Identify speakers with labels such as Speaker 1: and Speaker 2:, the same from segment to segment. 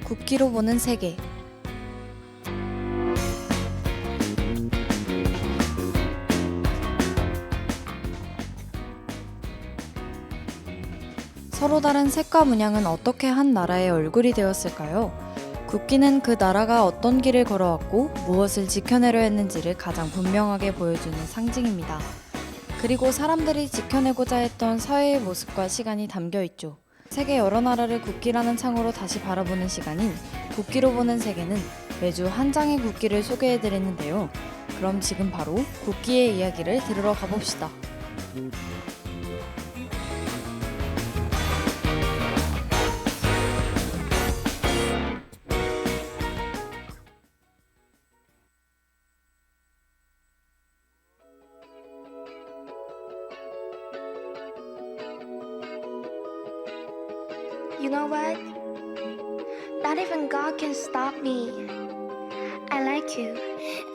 Speaker 1: 국기로 보는 세계. 서로 다른 색과 문양은 어떻게 한 나라의 얼굴이 되었을까요? 국기는 그 나라가 어떤 길을 걸어왔고 무엇을 지켜내려 했는지를 가장 분명하게 보여주는 상징입니다. 그리고 사람들이 지켜내고자 했던 사회의 모습과 시간이 담겨 있죠. 세계 여러 나라를 국기라는 창으로 다시 바라보는 시간인 국기로 보는 세계는 매주 한 장의 국기를 소개해드리는데요. 그럼 지금 바로 국기의 이야기를 들으러 가봅시다.
Speaker 2: You know what? Not even God can stop me. I like you.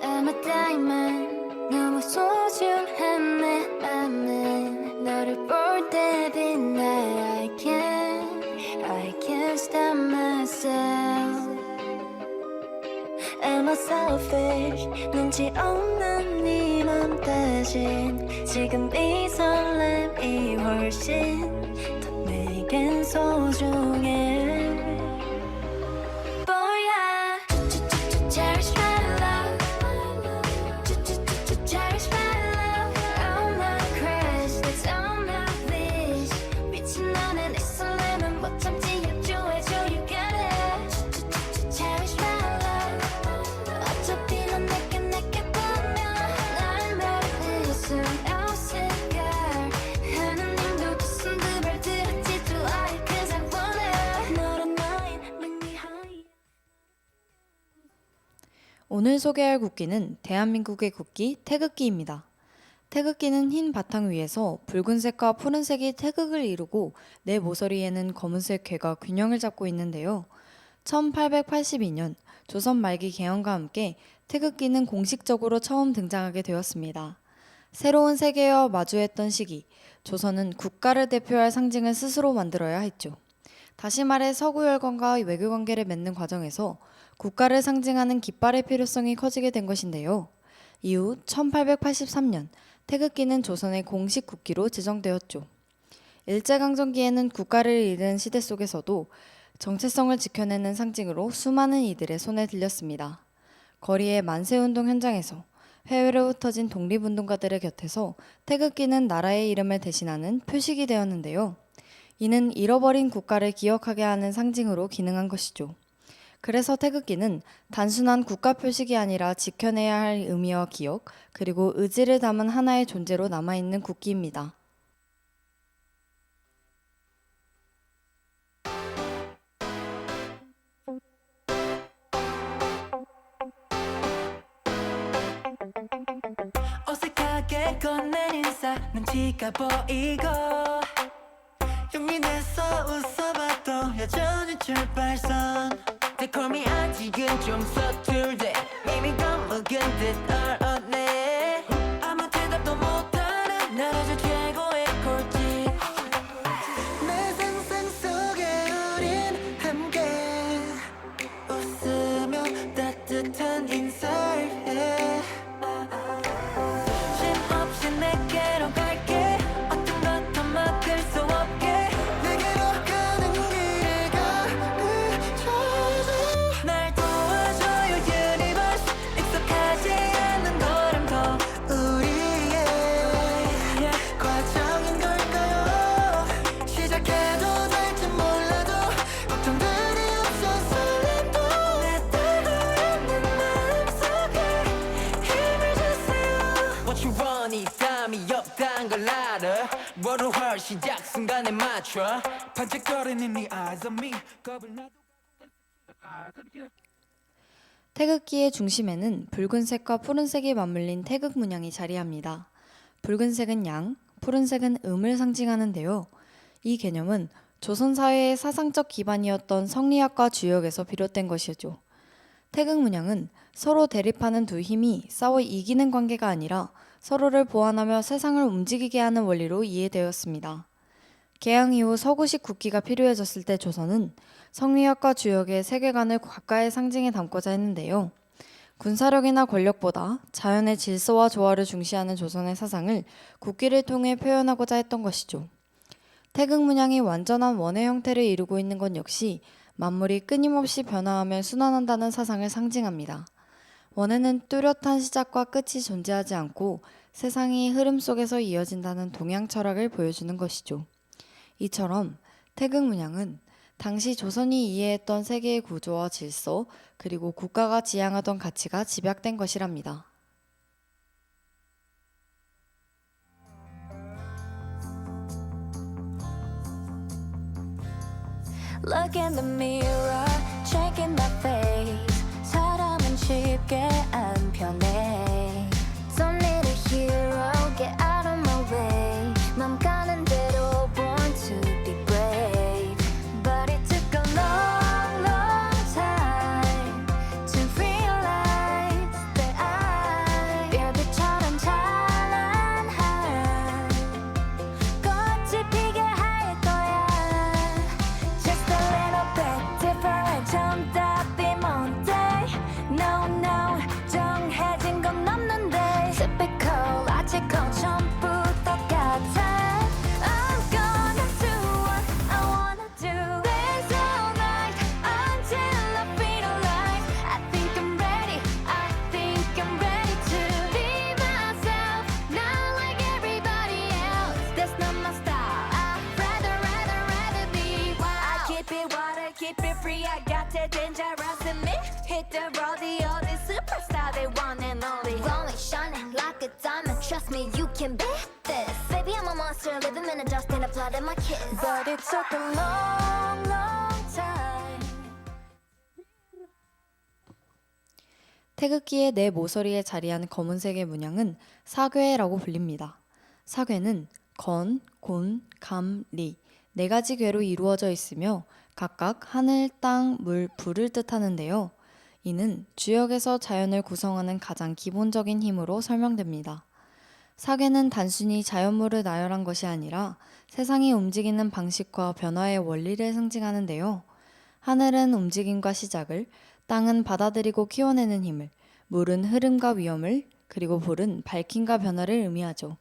Speaker 2: I'm a diamond. 너무 소중한 내 맘은 너를 볼 때 빛나. I can't stop myself. I'm a selfish. 눈치 없는 네 맘 대신 지금 이 설렘이 훨씬 내겐 소중해. Boy, I cherish my love. Cherish my love. All my crash, all my wish. 미친 너는 이 설렘은 못 참지. 협조해줘, you got it. Cherish my love. 어차피 넌 내게 보면 날 모를 수 없을걸. 하느님도 두 손 두 발 들었지.
Speaker 1: 오늘 소개할 국기는 대한민국의 국기 태극기입니다. 태극기는 흰 바탕 위에서 붉은색과 푸른색이 태극을 이루고 내 모서리에는 검은색 궤가 균형을 잡고 있는데요. 1882년 조선 말기 개헌과 함께 태극기는 공식적으로 처음 등장하게 되었습니다. 새로운 세계와 마주했던 시기, 조선은 국가를 대표할 상징을 스스로 만들어야 했죠. 다시 말해 서구열강과 외교관계를 맺는 과정에서 국가를 상징하는 깃발의 필요성이 커지게 된 것인데요. 이후 1883년 태극기는 조선의 공식 국기로 제정되었죠. 일제강점기에는 국가를 잃은 시대 속에서도 정체성을 지켜내는 상징으로 수많은 이들의 손에 들렸습니다. 거리의 만세운동 현장에서 해외로 흩어진 독립운동가들의 곁에서 태극기는 나라의 이름을 대신하는 표식이 되었는데요. 이는 잃어버린 국가를 기억하게 하는 상징으로 기능한 것이죠. 그래서 태극기는 단순한 국가 표식이 아니라 지켜내야 할 의미와 기억, 그리고 의지를 담은 하나의 존재로 남아있는 국기입니다.
Speaker 3: 어색하게 건넨 인사 눈치가 보이고 용기 내서 웃어봐도 여전히 출발선 달콤이 아직은 좀 서툴대 이미 겁먹은 듯 얼었네 아무 대답도 못하는 나라저 최고의 꼴찌 내 상상 속에 우린 함께 웃으며 따뜻한 인사를 해 쉼없이 내게로 갈게 어떤 것도 막을 수 없게 내게로 가는 길을 가르쳐줘 날 도와줘요 유니버스 익숙하지 않는 걸음도 우리의 과정인 걸까요 시작해도 될지 몰라도 걱정들이 없어 설렘도 내 떨고 있는 마음속에 힘을 주세요 What you want 이 땀이 없단 걸 알아 월요일 시작 순간에 맞춰 반짝거리는 네 eyes on me 겁을 나도
Speaker 1: 태극기의 중심에는 붉은색과 푸른색이 맞물린 태극 문양이 자리합니다. 붉은색은 양, 푸른색은 음을 상징하는데요. 이 개념은 조선 사회의 사상적 기반이었던 성리학과 주역에서 비롯된 것이죠. 태극 문양은 서로 대립하는 두 힘이 싸워 이기는 관계가 아니라 서로를 보완하며 세상을 움직이게 하는 원리로 이해되었습니다. 개항 이후 서구식 국기가 필요해졌을 때 조선은 성리학과 주역의 세계관을 가까이 상징해 담고자 했는데요. 군사력이나 권력보다 자연의 질서와 조화를 중시하는 조선의 사상을 국기를 통해 표현하고자 했던 것이죠. 태극 문양이 완전한 원의 형태를 이루고 있는 건 역시 만물이 끊임없이 변화하며 순환한다는 사상을 상징합니다. 원에는 뚜렷한 시작과 끝이 존재하지 않고 세상이 흐름 속에서 이어진다는 동양 철학을 보여주는 것이죠. 이처럼 태극 문양은 당시 조선이 이해했던 세계의 구조와 질서, 그리고 국가가 지향하던 가치가 집약된 것이랍니다.
Speaker 2: Look in the mirror, checking my face. 사람은 쉽게 안 변해. Don't need a hero, get out of my way. 맘 가는 대로 born to be brave. But it took a long, long time to realize that I 별빛처럼 찬란한 꽃이 피게 할 거야. Just a little bit different. 정답이 뭔데? No, no. 정해진 건 없는데. Typical, logical. 전부 똑같아. I'm gonna do what I wanna do. This all night until I feel alive. I think I'm ready. I think I'm ready to be myself. Not like everybody else. That's not my style. I'd rather be wild. I keep it water, keep it free. I got that dangerous in me. Hit the road, the only superstar, they one and only. Only shining like a diamond. Trust me, you can beat this. Baby, I'm a monster, living in the dust and the blood in my kiss. But it took a long, long time.
Speaker 1: 태극기의 내 모서리에 자리한 검은색의 문양은 사괴라고 불립니다. 사괴는 건, 곤, 감, 리 네 가지 괴로 이루어져 있으며 각각 하늘, 땅, 물, 불을 뜻하는데요. 이는 주역에서 자연을 구성하는 가장 기본적인 힘으로 설명됩니다. 사괴는 단순히 자연물을 나열한 것이 아니라 세상이 움직이는 방식과 변화의 원리를 상징하는데요. 하늘은 움직임과 시작을, 땅은 받아들이고 키워내는 힘을, 물은 흐름과 위험을, 그리고 불은 밝힘과 변화를 의미하죠.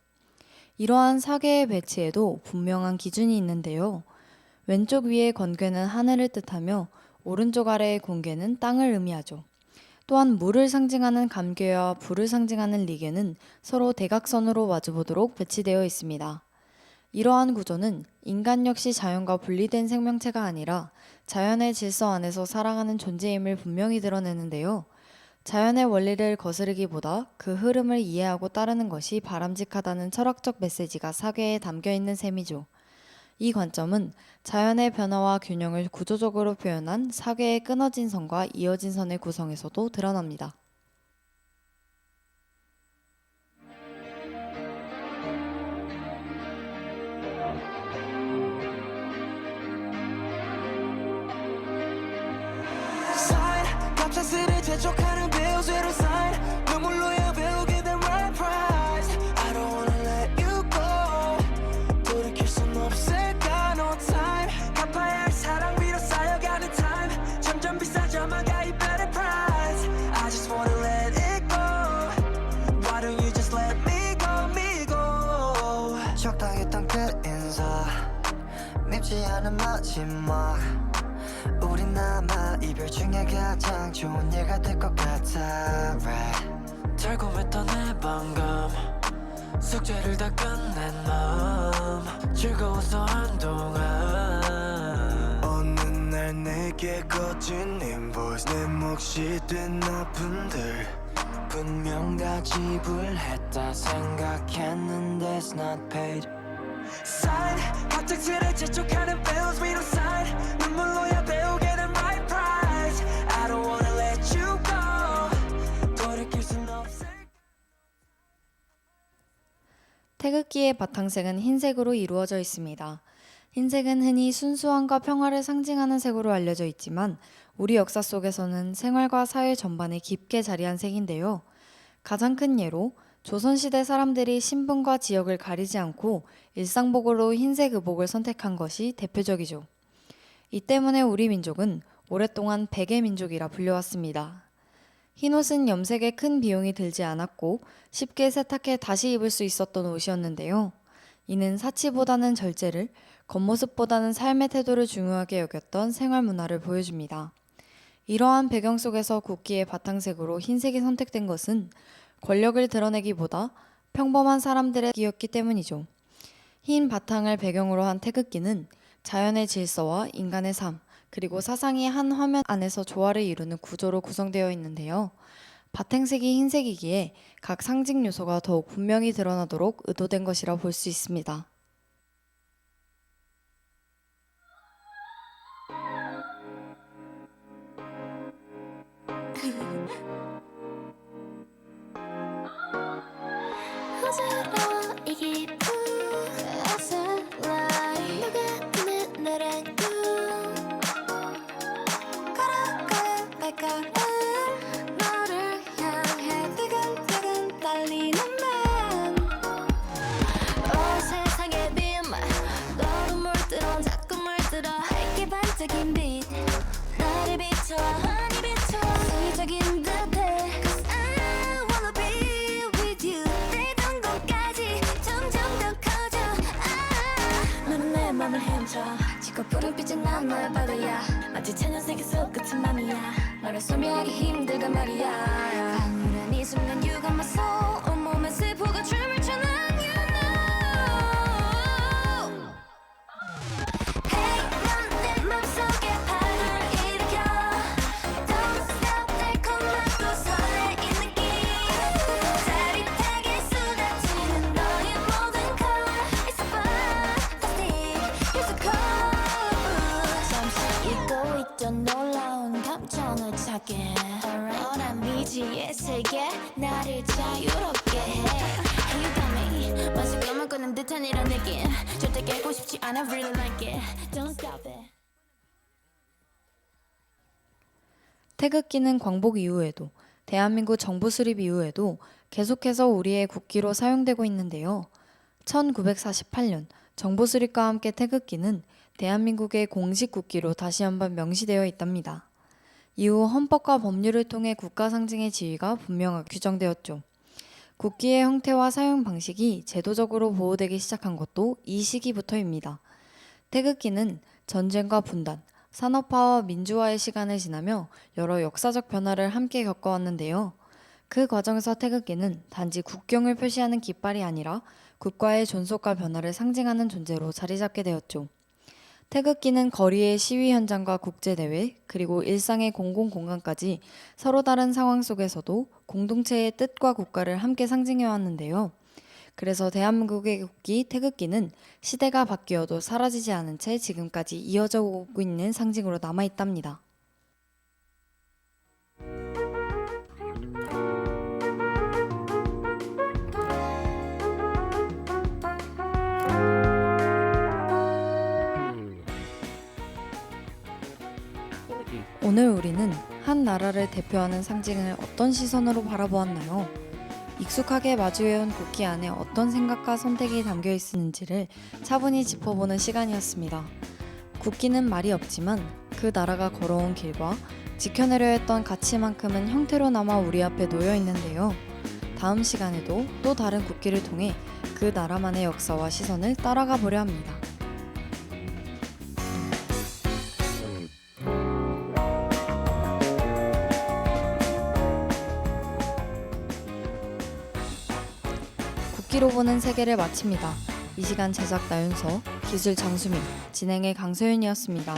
Speaker 1: 이러한 사괴의 배치에도 분명한 기준이 있는데요. 왼쪽 위의 건괴는 하늘을 뜻하며 오른쪽 아래의 공괴는 땅을 의미하죠. 또한 물을 상징하는 감괴와 불을 상징하는 리괴는 서로 대각선으로 마주보도록 배치되어 있습니다. 이러한 구조는 인간 역시 자연과 분리된 생명체가 아니라 자연의 질서 안에서 살아가는 존재임을 분명히 드러내는데요. 자연의 원리를 거스르기보다 그 흐름을 이해하고 따르는 것이 바람직하다는 철학적 메시지가 사괴에 담겨 있는 셈이죠. 이 관점은 자연의 변화와 균형을 구조적으로 표현한 사괴의 끊어진 선과 이어진 선의 구성에서도 드러납니다.
Speaker 3: Sign, 갑작스레 재촉하는 bills with a sign. 눈물로야 배우게 된 right price. I don't wanna let you go. 돌이킬 순 없을까 no time. 갚아야 할 사랑 위로 쌓여가는 time. 점점 비싸져만 가 이 better price. I just wanna let it go. Why don't you just let me go, me go. 적당했던 그 인사 밉지 않은 마지막. 우린 아마 이별 중에 가장 좋은 예가 될 것 같아 right. 달콤했던 내 방금 숙제를 다 끝낸 맘 즐거웠어 한동안 어느 날 내게 거친 인보이스 내 몫이 된 아픔들 분명 다 지불했다 생각했는데 it's not paid Sign 갑작스레 재촉하는 bills we don't sign 눈물로야 배우게 된 right price I don't wanna let you go 돌이킬 순 없을
Speaker 1: 태극기의 바탕색은 흰색으로 이루어져 있습니다. 흰색은 흔히 순수함과 평화를 상징하는 색으로 알려져 있지만 우리 역사 속에서는 생활과 사회 전반에 깊게 자리한 색인데요. 가장 큰 예로 조선시대 사람들이 신분과 지역을 가리지 않고 일상복으로 흰색 의복을 선택한 것이 대표적이죠. 이 때문에 우리 민족은 오랫동안 백의 민족이라 불려왔습니다. 흰옷은 염색에 큰 비용이 들지 않았고 쉽게 세탁해 다시 입을 수 있었던 옷이었는데요. 이는 사치보다는 절제를, 겉모습보다는 삶의 태도를 중요하게 여겼던 생활 문화를 보여줍니다. 이러한 배경 속에서 국기의 바탕색으로 흰색이 선택된 것은 권력을 드러내기보다 평범한 사람들의 기였기 때문이죠. 흰 바탕을 배경으로 한 태극기는 자연의 질서와 인간의 삶, 그리고 사상이 한 화면 안에서 조화를 이루는 구조로 구성되어 있는데요. 바탕색이 흰색이기에 각 상징 요소가 더욱 분명히 드러나도록 의도된 것이라 볼 수 있습니다.
Speaker 2: 어지러워 이 기분 어설라 누가 보는 나란 꿈 걸어가는 발걸음 너를 향해 뜨근뜨근 떨리는 맘 세상의 빔 너로 물들어 자꾸 물들어 밝게 반짝인 빛 나를 비춰 환히 비춰 수적인 듯해 Cause I wanna be with you 내던 곳까지 점점 더 커져 너는 내 맘을 헤엄쳐 지고 푸른빛은 난 너의 바다야 마치 천연색의 숲같은 맘이야 너를 소비하기 힘들단 말이야 강렬한 이 순간 You got my soul 온몸에 세포가 춤을 춰 난 you know Hey 넌 내 맘속에 파도를 일으켜 Don't stop 달콤하고 설레인 느낌 짜릿하게 쏟아지는 너의 모든 color It's so fantastic You're so cool 잠시 잊고 있던 놀라운 감정을 찾게 너란 미지의 세계 나를 자유롭게 해 Hey you got me 마치 꿈을 꾸는 듯한 이런 느낌 절대 깨고 싶지 않아 Really like it Don't stop it
Speaker 1: 태극기는 광복 이후에도 대한민국 정부 수립 이후에도 계속해서 우리의 국기로 사용되고 있는데요. 1948년 정부 수립과 함께 태극기는 대한민국의 공식 국기로 다시 한번 명시되어 있답니다. 이후 헌법과 법률을 통해 국가 상징의 지위가 분명하게 규정되었죠. 국기의 형태와 사용 방식이 제도적으로 보호되기 시작한 것도 이 시기부터입니다. 태극기는 전쟁과 분단, 산업화와 민주화의 시간을 지나며 여러 역사적 변화를 함께 겪어왔는데요. 그 과정에서 태극기는 단지 국경을 표시하는 깃발이 아니라 국가의 존속과 변화를 상징하는 존재로 자리 잡게 되었죠. 태극기는 거리의 시위 현장과 국제대회, 그리고 일상의 공공공간까지 서로 다른 상황 속에서도 공동체의 뜻과 국가를 함께 상징해 왔는데요. 그래서 대한민국의 국기 태극기는 시대가 바뀌어도 사라지지 않은 채 지금까지 이어져 오고 있는 상징으로 남아있답니다. 오늘 우리는 한 나라를 대표하는 상징을 어떤 시선으로 바라보았나요? 익숙하게 마주해온 국기 안에 어떤 생각과 선택이 담겨 있는지를 차분히 짚어보는 시간이었습니다. 국기는 말이 없지만 그 나라가 걸어온 길과 지켜내려 했던 가치만큼은 형태로 남아 우리 앞에 놓여 있는데요. 다음 시간에도 또 다른 국기를 통해 그 나라만의 역사와 시선을 따라가 보려 합니다. 국기로 보는 세계를 마칩니다. 이 시간 제작 나윤서, 기술 장수민, 진행의 강소윤이었습니다.